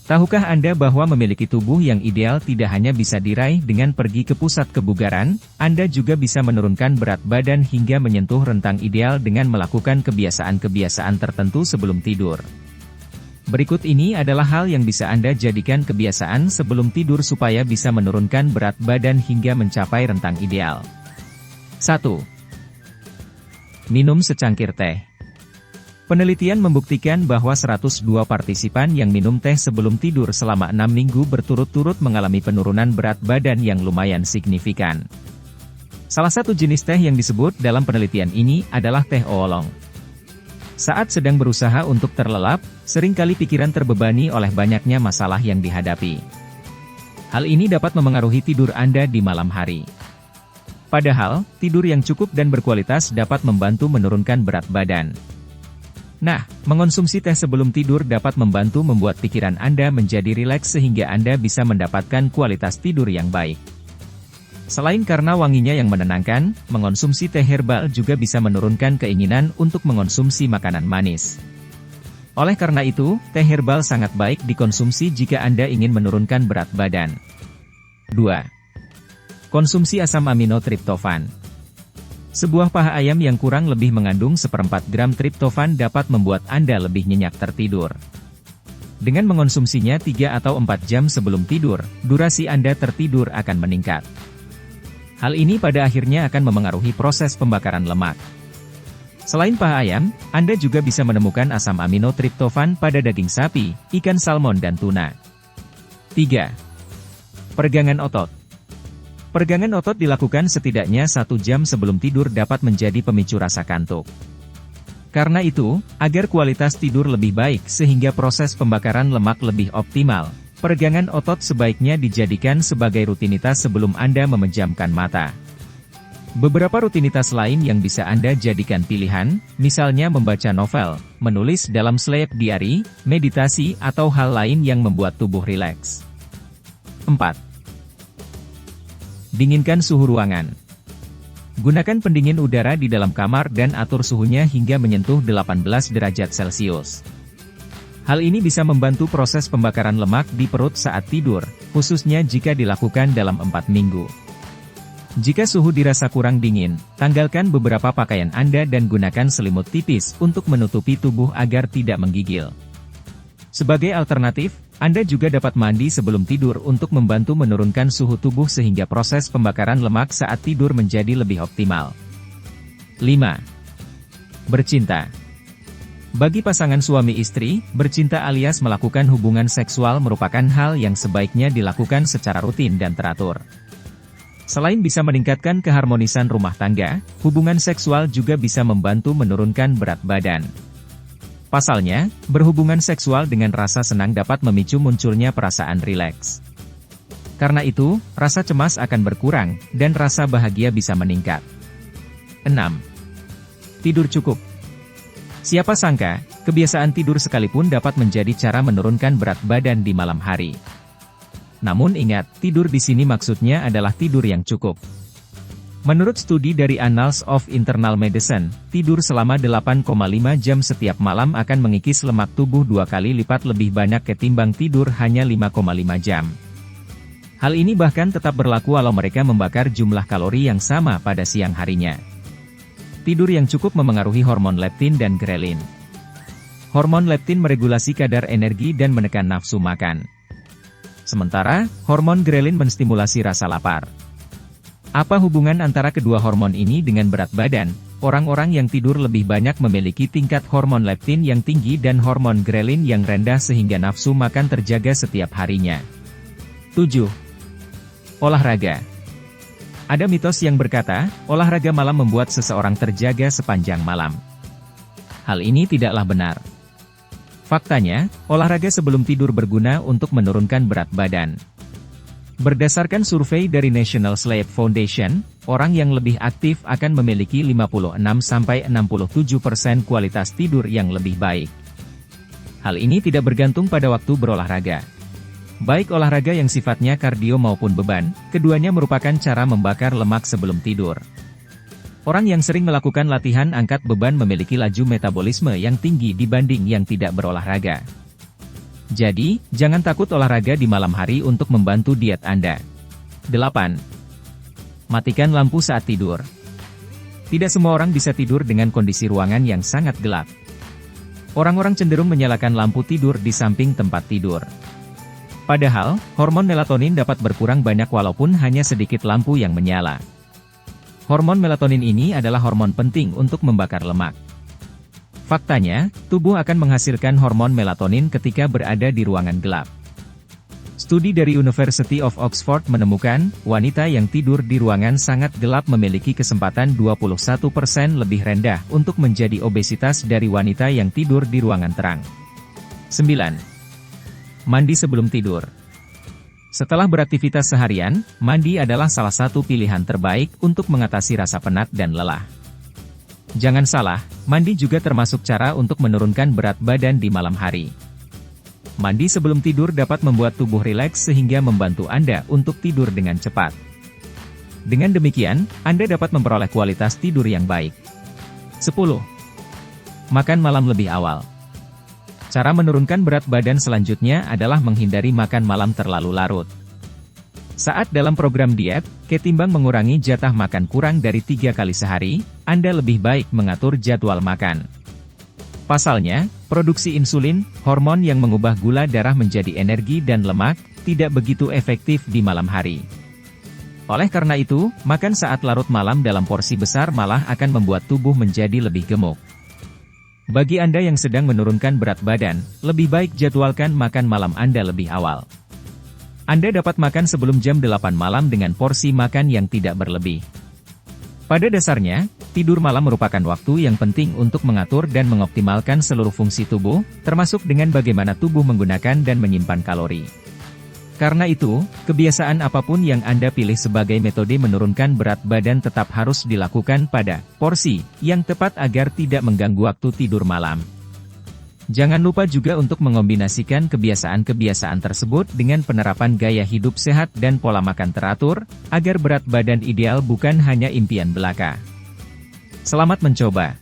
Tahukah Anda bahwa memiliki tubuh yang ideal tidak hanya bisa diraih dengan pergi ke pusat kebugaran, Anda juga bisa menurunkan berat badan hingga menyentuh rentang ideal dengan melakukan kebiasaan-kebiasaan tertentu sebelum tidur. Berikut ini adalah hal yang bisa Anda jadikan kebiasaan sebelum tidur supaya bisa menurunkan berat badan hingga mencapai rentang ideal. 1. Minum secangkir teh. Penelitian membuktikan bahwa 102 partisipan yang minum teh sebelum tidur selama 6 minggu berturut-turut mengalami penurunan berat badan yang lumayan signifikan. Salah satu jenis teh yang disebut dalam penelitian ini adalah teh oolong. Saat sedang berusaha untuk terlelap, seringkali pikiran terbebani oleh banyaknya masalah yang dihadapi. Hal ini dapat memengaruhi tidur Anda di malam hari. Padahal, tidur yang cukup dan berkualitas dapat membantu menurunkan berat badan. Nah, mengonsumsi teh sebelum tidur dapat membantu membuat pikiran Anda menjadi rileks sehingga Anda bisa mendapatkan kualitas tidur yang baik. Selain karena wanginya yang menenangkan, mengonsumsi teh herbal juga bisa menurunkan keinginan untuk mengonsumsi makanan manis. Oleh karena itu, teh herbal sangat baik dikonsumsi jika Anda ingin menurunkan berat badan. 2. Konsumsi asam amino triptofan. Sebuah paha ayam yang kurang lebih mengandung 1/4 gram triptofan dapat membuat Anda lebih nyenyak tertidur. Dengan mengonsumsinya 3 atau 4 jam sebelum tidur, durasi Anda tertidur akan meningkat. Hal ini pada akhirnya akan memengaruhi proses pembakaran lemak. Selain paha ayam, Anda juga bisa menemukan asam amino triptofan pada daging sapi, ikan salmon dan tuna. 3. Peregangan otot. Peregangan otot dilakukan setidaknya 1 jam sebelum tidur dapat menjadi pemicu rasa kantuk. Karena itu, agar kualitas tidur lebih baik sehingga proses pembakaran lemak lebih optimal, peregangan otot sebaiknya dijadikan sebagai rutinitas sebelum Anda memejamkan mata. Beberapa rutinitas lain yang bisa Anda jadikan pilihan, misalnya membaca novel, menulis dalam sleep diary, meditasi atau hal lain yang membuat tubuh rileks. 4. Dinginkan suhu ruangan. Gunakan pendingin udara di dalam kamar dan atur suhunya hingga menyentuh 18 derajat Celcius. Hal ini bisa membantu proses pembakaran lemak di perut saat tidur, khususnya jika dilakukan dalam 4 minggu. Jika suhu dirasa kurang dingin, tanggalkan beberapa pakaian Anda dan gunakan selimut tipis untuk menutupi tubuh agar tidak menggigil. Sebagai alternatif, Anda juga dapat mandi sebelum tidur untuk membantu menurunkan suhu tubuh sehingga proses pembakaran lemak saat tidur menjadi lebih optimal. 5. Bercinta. Bagi pasangan suami istri, bercinta alias melakukan hubungan seksual merupakan hal yang sebaiknya dilakukan secara rutin dan teratur. Selain bisa meningkatkan keharmonisan rumah tangga, hubungan seksual juga bisa membantu menurunkan berat badan. Pasalnya, berhubungan seksual dengan rasa senang dapat memicu munculnya perasaan rileks. Karena itu, rasa cemas akan berkurang, dan rasa bahagia bisa meningkat. 6. Tidur cukup. Siapa sangka, kebiasaan tidur sekalipun dapat menjadi cara menurunkan berat badan di malam hari. Namun ingat, tidur di sini maksudnya adalah tidur yang cukup. Menurut studi dari Annals of Internal Medicine, tidur selama 8,5 jam setiap malam akan mengikis lemak tubuh 2 kali lipat lebih banyak ketimbang tidur hanya 5,5 jam. Hal ini bahkan tetap berlaku walau mereka membakar jumlah kalori yang sama pada siang harinya. Tidur yang cukup memengaruhi hormon leptin dan grelin. Hormon leptin meregulasi kadar energi dan menekan nafsu makan. Sementara, hormon grelin menstimulasi rasa lapar. Apa hubungan antara kedua hormon ini dengan berat badan? Orang-orang yang tidur lebih banyak memiliki tingkat hormon leptin yang tinggi dan hormon grelin yang rendah sehingga nafsu makan terjaga setiap harinya. 7. Olahraga. Ada mitos yang berkata, olahraga malam membuat seseorang terjaga sepanjang malam. Hal ini tidaklah benar. Faktanya, olahraga sebelum tidur berguna untuk menurunkan berat badan. Berdasarkan survei dari National Sleep Foundation, orang yang lebih aktif akan memiliki 56–67% kualitas tidur yang lebih baik. Hal ini tidak bergantung pada waktu berolahraga. Baik olahraga yang sifatnya kardio maupun beban, keduanya merupakan cara membakar lemak sebelum tidur. Orang yang sering melakukan latihan angkat beban memiliki laju metabolisme yang tinggi dibanding yang tidak berolahraga. Jadi, jangan takut olahraga di malam hari untuk membantu diet Anda. 8. Matikan lampu saat tidur. Tidak semua orang bisa tidur dengan kondisi ruangan yang sangat gelap. Orang-orang cenderung menyalakan lampu tidur di samping tempat tidur. Padahal, hormon melatonin dapat berkurang banyak walaupun hanya sedikit lampu yang menyala. Hormon melatonin ini adalah hormon penting untuk membakar lemak. Faktanya, tubuh akan menghasilkan hormon melatonin ketika berada di ruangan gelap. Studi dari University of Oxford menemukan, wanita yang tidur di ruangan sangat gelap memiliki kesempatan 21% lebih rendah untuk menjadi obesitas dari wanita yang tidur di ruangan terang. 9. Mandi sebelum tidur. Setelah beraktivitas seharian, mandi adalah salah satu pilihan terbaik untuk mengatasi rasa penat dan lelah. Jangan salah, mandi juga termasuk cara untuk menurunkan berat badan di malam hari. Mandi sebelum tidur dapat membuat tubuh rileks sehingga membantu Anda untuk tidur dengan cepat. Dengan demikian, Anda dapat memperoleh kualitas tidur yang baik. 10. Makan malam lebih awal. Cara menurunkan berat badan selanjutnya adalah menghindari makan malam terlalu larut. Saat dalam program diet, ketimbang mengurangi jatah makan kurang dari 3 kali sehari, Anda lebih baik mengatur jadwal makan. Pasalnya, produksi insulin, hormon yang mengubah gula darah menjadi energi dan lemak, tidak begitu efektif di malam hari. Oleh karena itu, makan saat larut malam dalam porsi besar malah akan membuat tubuh menjadi lebih gemuk. Bagi Anda yang sedang menurunkan berat badan, lebih baik jadwalkan makan malam Anda lebih awal. Anda dapat makan sebelum jam 8 malam dengan porsi makan yang tidak berlebih. Pada dasarnya, tidur malam merupakan waktu yang penting untuk mengatur dan mengoptimalkan seluruh fungsi tubuh, termasuk dengan bagaimana tubuh menggunakan dan menyimpan kalori. Karena itu, kebiasaan apapun yang Anda pilih sebagai metode menurunkan berat badan tetap harus dilakukan pada porsi yang tepat agar tidak mengganggu waktu tidur malam. Jangan lupa juga untuk mengombinasikan kebiasaan-kebiasaan tersebut dengan penerapan gaya hidup sehat dan pola makan teratur, agar berat badan ideal bukan hanya impian belaka. Selamat mencoba!